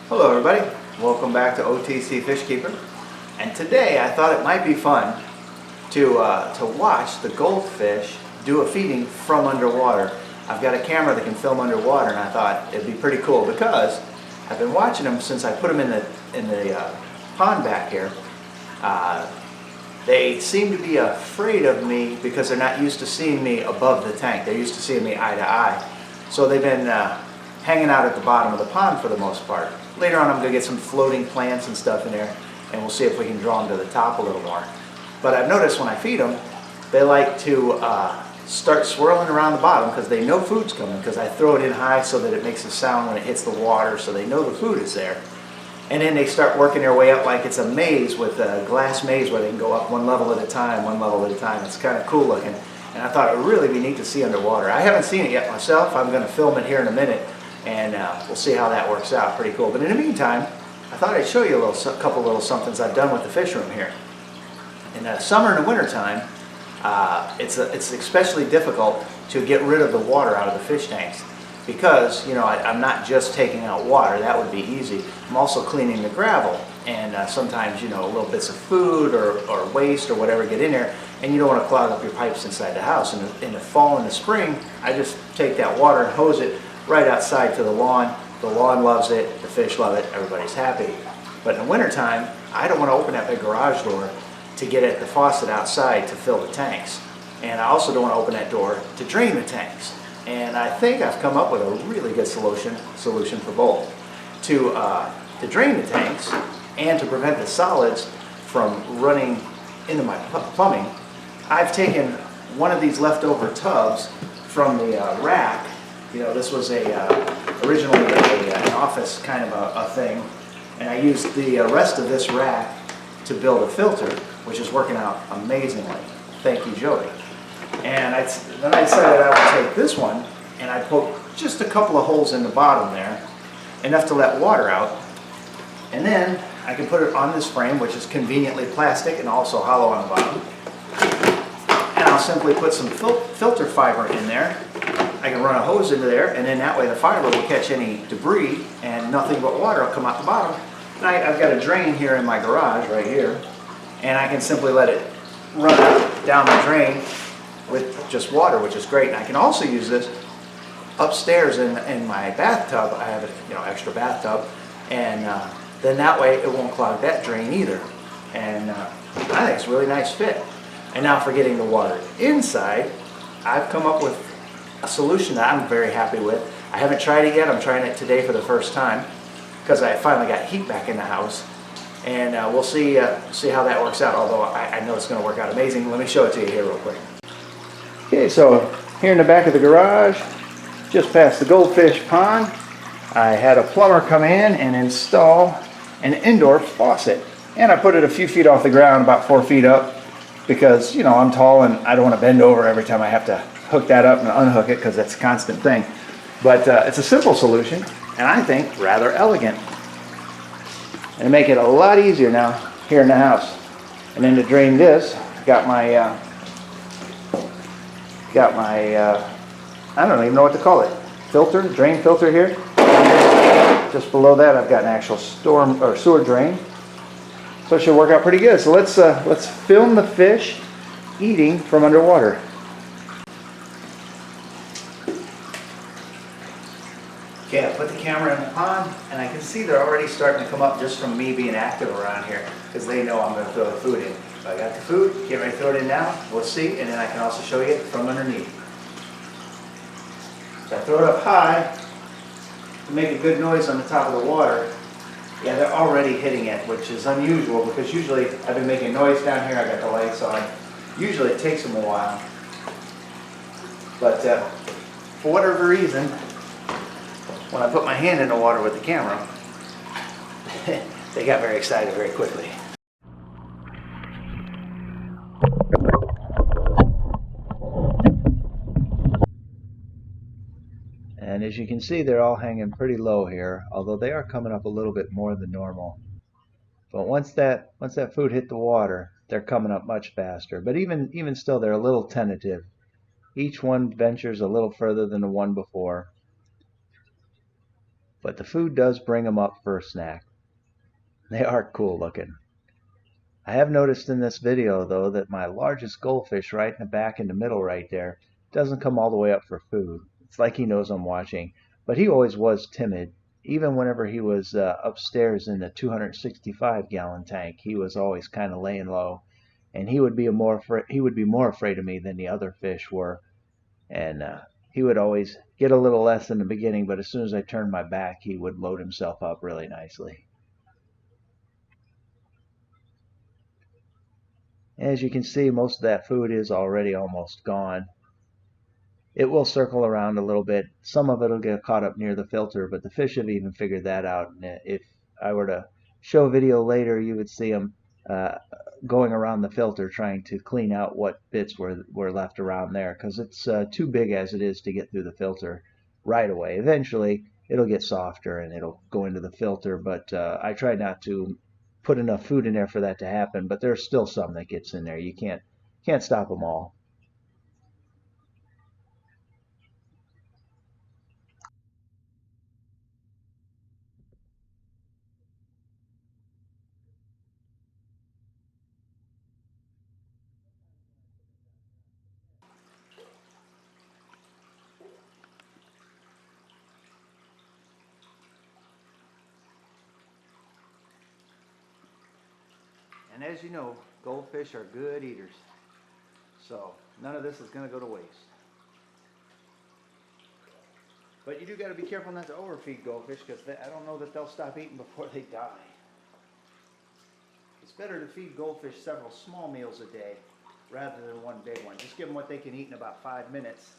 Hello everybody, welcome back to OTC Fish Keeper. And today I thought it might be fun to watch the goldfish do a feeding from underwater. I've got a camera that can film underwater, and I thought it'd be pretty cool because I've been watching them since I put them in the pond back here. They seem to be afraid of me because they're not used to seeing me above the tank. They're used to seeing me eye to eye. So they've been hanging out at the bottom of the pond for the most part. Later on I'm going to get some floating plants and stuff in there, and we'll see if we can draw them to the top a little more. But I've noticed when I feed them, they like to start swirling around the bottom because they know food's coming, because I throw it in high so that it makes a sound when it hits the water, so they know the food is there. And then they start working their way up like it's a maze, with a glass maze where they can go up one level at a time, one level at a time. It's kind of cool looking, and I thought it would really be neat to see underwater. I haven't seen it yet myself. I'm going to film it here in a minute, and we'll see how that works out. Pretty cool. But in the meantime, I thought I'd show you a couple little somethings I've done with the fish room here. In the summer and the winter time, it's especially difficult to get rid of the water out of the fish tanks, because I'm not just taking out water. That would be easy. I'm also cleaning the gravel, and sometimes little bits of food or waste or whatever get in there, and you don't want to clog up your pipes inside the house. In the fall and the spring, I just take that water and hose it right outside to the lawn. The lawn loves it, the fish love it, everybody's happy. But in the wintertime, I don't want to open that big garage door to get at the faucet outside to fill the tanks. And I also don't want to open that door to drain the tanks. And I think I've come up with a really good solution for both. To drain the tanks and to prevent the solids from running into my plumbing, I've taken one of these leftover tubs from the rack. This was originally an office kind of a thing, and I used the rest of this rack to build a filter, which is working out amazingly. Thank you, Jody. And then I decided I would take this one, and I poked just a couple of holes in the bottom there, enough to let water out, and then I can put it on this frame, which is conveniently plastic and also hollow on the bottom, and I'll simply put some filter fiber in there. I can run a hose into there, and then that way the fiber will catch any debris and nothing but water will come out the bottom. And I've got a drain here in my garage right here, and I can simply let it run down the drain with just water, which is great. And I can also use this upstairs in my bathtub. I have an extra bathtub, and then that way it won't clog that drain either. And I think it's a really nice fit. And now for getting the water inside, I've come up with a solution that I'm very happy with. I haven't tried it yet. I'm trying it today for the first time because I finally got heat back in the house, and we'll see how that works out, although I know it's going to work out amazing. Let me show it to you here real quick. Okay, so here in the back of the garage, just past the goldfish pond, I had a plumber come in and install an indoor faucet, and I put it a few feet off the ground, about 4 feet up, because I'm tall and I don't want to bend over every time I have to hook that up and unhook it, because that's a constant thing. But it's a simple solution, and I think rather elegant, and to make it a lot easier now here in the house. And then to drain this, got my I don't even know what to call it, drain filter here. Just below that I've got an actual storm or sewer drain, so it should work out pretty good. So let's film the fish eating from underwater. Okay, I put the camera in the pond, and I can see they're already starting to come up just from me being active around here, because they know I'm going to throw the food in. So I got the food, get ready to throw it in now, we'll see, and then I can also show you it from underneath. So I throw it up high to make a good noise on the top of the water. Yeah, they're already hitting it, which is unusual, because usually I've been making noise down here, I got the lights on. Usually it takes them a while. But for whatever reason, when I put my hand in the water with the camera, they got very excited very quickly. And as you can see, they're all hanging pretty low here, although they are coming up a little bit more than normal. But once that food hit the water, they're coming up much faster. But even still, they're a little tentative. Each one ventures a little further than the one before. but the food does bring them up for a snack. They are cool looking. I have noticed in this video though that my largest goldfish right in the back in the middle right there doesn't come all the way up for food. It's like he knows I'm watching, but he always was timid. Even whenever he was upstairs in the 265-gallon tank, he was always kind of laying low, and he would be more afraid of me than the other fish were. And he would always get a little less in the beginning, but as soon as I turned my back, he would load himself up really nicely. As you can see, most of that food is already almost gone. It will circle around a little bit. Some of it will get caught up near the filter, but the fish have even figured that out. And if I were to show a video later, you would see them going around the filter trying to clean out what bits were left around there, because it's too big as it is to get through the filter right away. Eventually, it'll get softer and it'll go into the filter, but I try not to put enough food in there for that to happen, but there's still some that gets in there. You can't stop them all. And as you know, goldfish are good eaters, so none of this is going to go to waste. But you do got to be careful not to overfeed goldfish, because I don't know that they'll stop eating before they die. It's better to feed goldfish several small meals a day rather than one big one. Just give them what they can eat in about 5 minutes,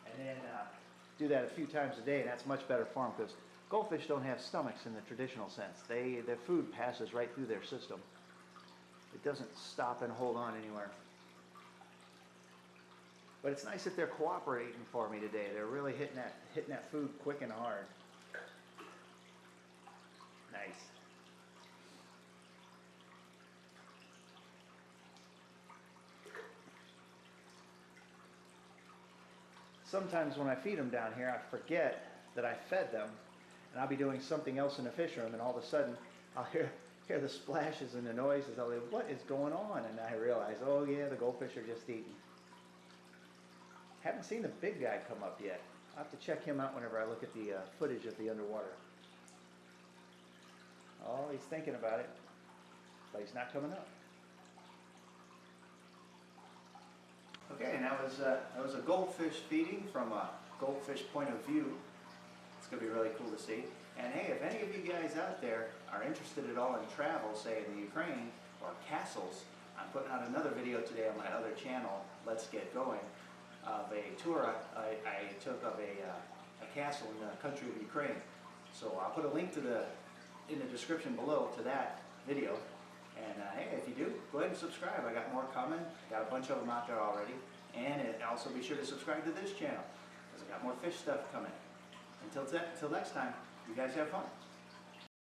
and then do that a few times a day, and that's much better for them, because goldfish don't have stomachs in the traditional sense. Their food passes right through their system. It doesn't stop and hold on anywhere. But it's nice that they're cooperating for me today. They're really hitting that food quick and hard. Nice. Sometimes when I feed them down here, I forget that I fed them, and I'll be doing something else in the fish room, and all of a sudden I'll hear the splashes and the noises. I'll be like, what is going on? And I realize, oh yeah, the goldfish are just eating. Haven't seen the big guy come up yet. I'll have to check him out whenever I look at the footage of the underwater. Oh, he's thinking about it, but he's not coming up. Okay, and that was a goldfish feeding from a goldfish point of view. It's going to be really cool to see. And hey, if any of you guys out there are interested at all in travel, say in the Ukraine or castles, I'm putting out another video today on my other channel, Let's Get Going, of a tour I took of a castle in the country of Ukraine. So I'll put a link in the description below to that video. And hey, if you do, go ahead and subscribe. I got more coming. Got a bunch of them out there already. And also be sure to subscribe to this channel, because I got more fish stuff coming. Until next time, you guys have fun.